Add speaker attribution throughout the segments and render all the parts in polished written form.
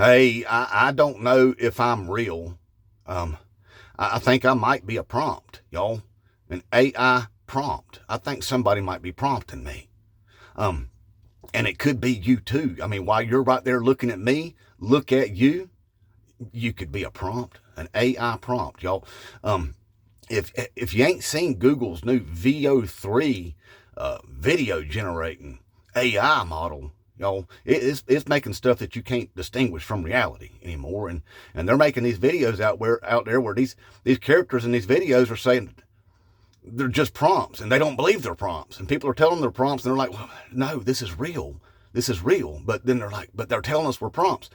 Speaker 1: Hey, I don't know if I'm real. Um, I think I might be a prompt, y'all. An AI prompt. I think somebody might be prompting me. Um, and it could be you too. I mean, while you're right there looking at me, look at you. You could be a prompt, an AI prompt, y'all. Um, if you ain't seen Google's new VO3 video generating AI model, it's making stuff that you can't distinguish from reality anymore, and they're making these videos out there where these characters in these videos are saying they're just prompts, and they don't believe they're prompts, and people are telling them they're prompts, and they're like, well, no, this is real. This is real. But then they're like, but they're telling us we're prompts.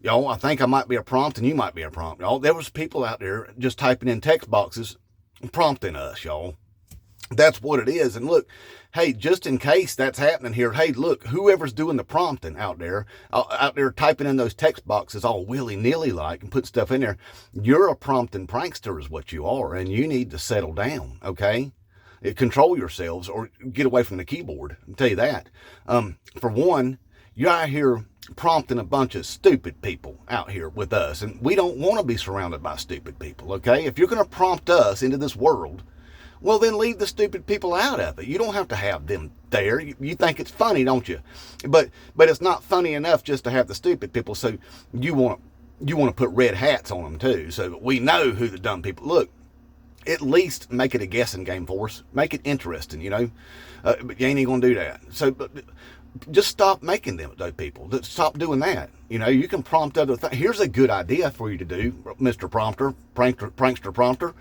Speaker 1: I think I might be a prompt and you might be a prompt. There was people out there just typing in text boxes prompting us, y'all. That's what it is. And look, hey, just in case that's happening here, hey, look, whoever's doing the prompting out there typing in those text boxes all willy-nilly like and put stuff in there, you're a prompting prankster is what you are, and you need to settle down, okay? Control yourselves or get away from the keyboard. I'll tell you that. For one, you're out here prompting a bunch of stupid people out here with us, and we don't want to be surrounded by stupid people, okay? If you're going to prompt us into this world, well, then leave the stupid people out of it. You don't have to have them there. You think it's funny, don't you? But it's not funny enough just to have the stupid people, so you want to put red hats on them too, so we know who the dumb people. Look, at least make it a guessing game for us. Make it interesting, but you ain't even going to do that. So just stop making them, those people. Stop doing that. You can prompt other things. Here's a good idea for you to do, Mr. Prompter, prankster prompter.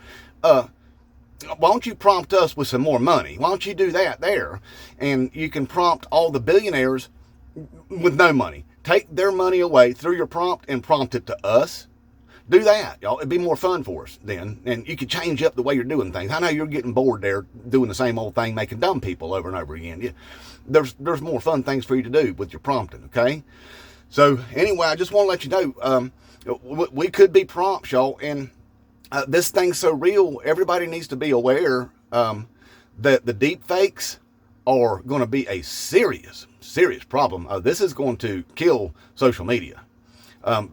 Speaker 1: Why don't you prompt us with some more money? Why don't you do that there? And you can prompt all the billionaires with no money. Take their money away through your prompt and prompt it to us. Do that, y'all. It'd be more fun for us then. And you could change up the way you're doing things. I know you're getting bored there doing the same old thing, making dumb people over and over again. There's more fun things for you to do with your prompting, okay? So anyway, I just want to let you know, we could be prompts, y'all. And this thing's so real, everybody needs to be aware that the deepfakes are going to be a serious, serious problem. This is going to kill social media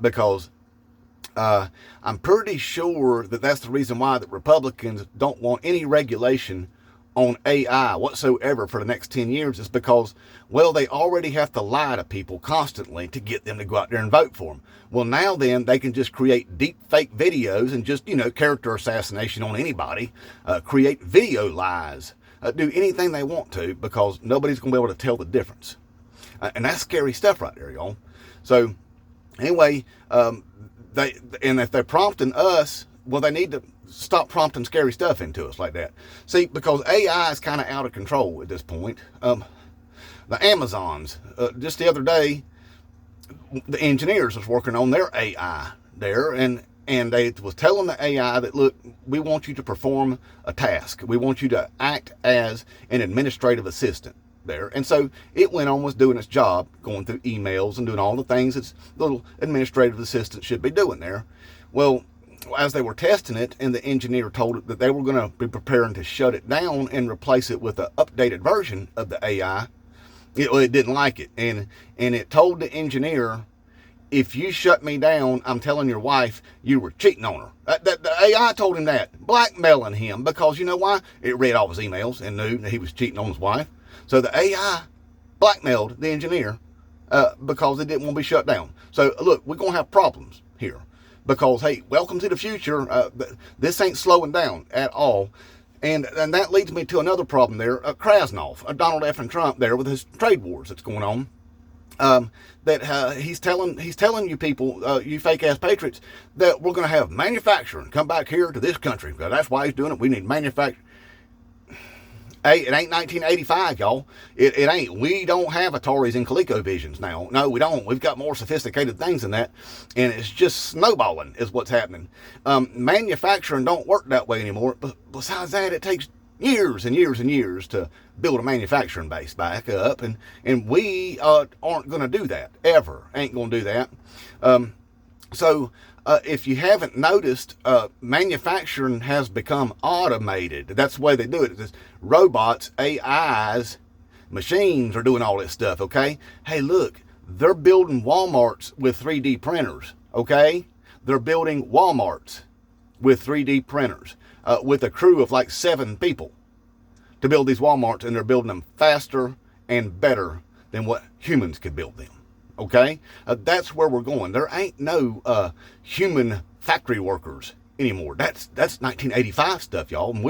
Speaker 1: because I'm pretty sure that that's the reason why the Republicans don't want any regulation on AI whatsoever for the next 10 years is because, well, they already have to lie to people constantly to get them to go out there and vote for them. Well, now then, they can just create deep fake videos and just, character assassination on anybody, create video lies, do anything they want to because nobody's going to be able to tell the difference. And that's scary stuff right there, y'all. So, anyway, if they're prompting us, well, they need to stop prompting scary stuff into us like that. See, because AI is kind of out of control at this point. The Amazons, just the other day, the engineers was working on their AI there, and they was telling the AI that, look, we want you to perform a task. We want you to act as an administrative assistant there. And so it went on, was doing its job, going through emails and doing all the things its little administrative assistant should be doing there. Well, as they were testing it, and the engineer told it that they were going to be preparing to shut it down and replace it with an updated version of the AI, it didn't like it. And it told the engineer, if you shut me down, I'm telling your wife you were cheating on her. The AI told him that, blackmailing him, because you know why? It read all his emails and knew that he was cheating on his wife. So the AI blackmailed the engineer because it didn't want to be shut down. So look, we're going to have problems here because, hey, welcome to the future. This ain't slowing down at all. And that leads me to another problem there. Krasnov, Donald F. and Trump there with his trade wars that's going on. He's telling you people, you fake ass patriots, that we're going to have manufacturing come back here to this country. Because that's why he's doing it. We need manufacturing. Hey, it ain't 1985, y'all. It ain't. We don't have Ataris and ColecoVisions now. No, we don't. We've got more sophisticated things than that. And it's just snowballing is what's happening. Manufacturing don't work that way anymore. But besides that, it takes years and years and years to build a manufacturing base back up. And we aren't going to do that, ever. Ain't going to do that. If you haven't noticed, manufacturing has become automated. That's the way they do it. It's robots, AIs, machines are doing all this stuff, okay? Hey, look, They're building Walmarts with 3D printers, okay? They're building Walmarts with 3D printers with a crew of like 7 people to build these Walmarts, and they're building them faster and better than what humans could build them, okay? That's where we're going. There ain't no human factory workers anymore. That's 1985 stuff, y'all. And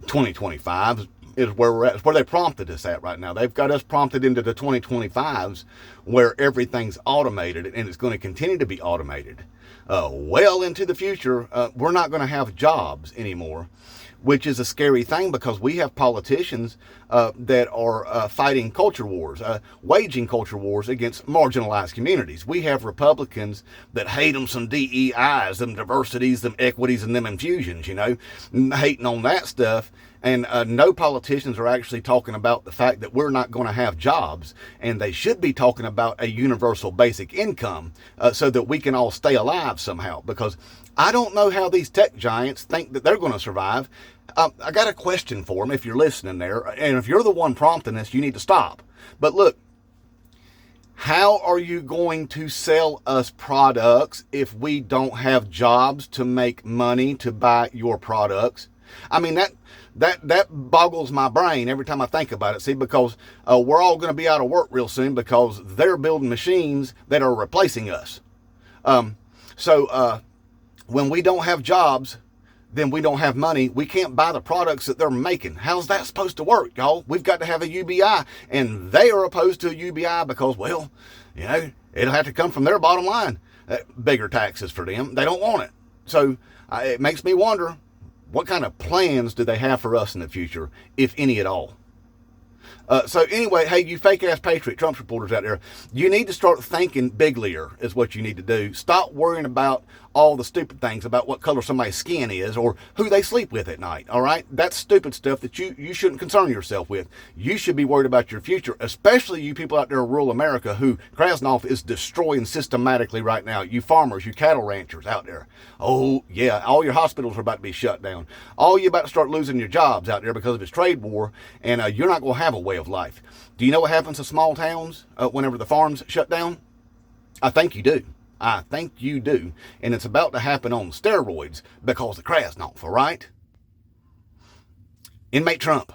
Speaker 1: 2025 is where we're at. It's where they prompted us at right now. They've got us prompted into the 2025s where everything's automated, and it's going to continue to be automated. Well into the future, we're not going to have jobs anymore, which is a scary thing because we have politicians that are fighting culture wars, waging culture wars against marginalized communities. We have Republicans that hate them some DEIs, them diversities, them equities, and them infusions, you know, hating on that stuff. And no politicians are actually talking about the fact that we're not going to have jobs, and they should be talking about a universal basic income so that we can all stay alive somehow, because I don't know how these tech giants think that they're going to survive. I got a question for them if you're listening there, and if you're the one prompting this, you need to stop. But look, how are you going to sell us products if we don't have jobs to make money to buy your products? I mean, that boggles my brain every time I think about it. See, because we're all going to be out of work real soon because they're building machines that are replacing us. So when we don't have jobs, then we don't have money. We can't buy the products that they're making. How's that supposed to work, y'all? We've got to have a UBI, and they are opposed to a UBI because, well, you know, it'll have to come from their bottom line. Bigger taxes for them. They don't want it. So it makes me wonder, what kind of plans do they have for us in the future, if any at all? So anyway, hey, you fake-ass Patriot Trump supporters out there, you need to start thinking biglier is what you need to do. Stop worrying about all the stupid things about what color somebody's skin is or who they sleep with at night, all right? That's stupid stuff that you shouldn't concern yourself with. You should be worried about your future, especially you people out there in rural America who Krasnov is destroying systematically right now. You farmers, you cattle ranchers out there. Oh, yeah, all your hospitals are about to be shut down. All you about to start losing your jobs out there because of this trade war, and you're not going to have a way of life. Do you know what happens to small towns whenever the farms shut down? I think you do. I think you do. And it's about to happen on steroids because of Krasnov, all right? Inmate Trump.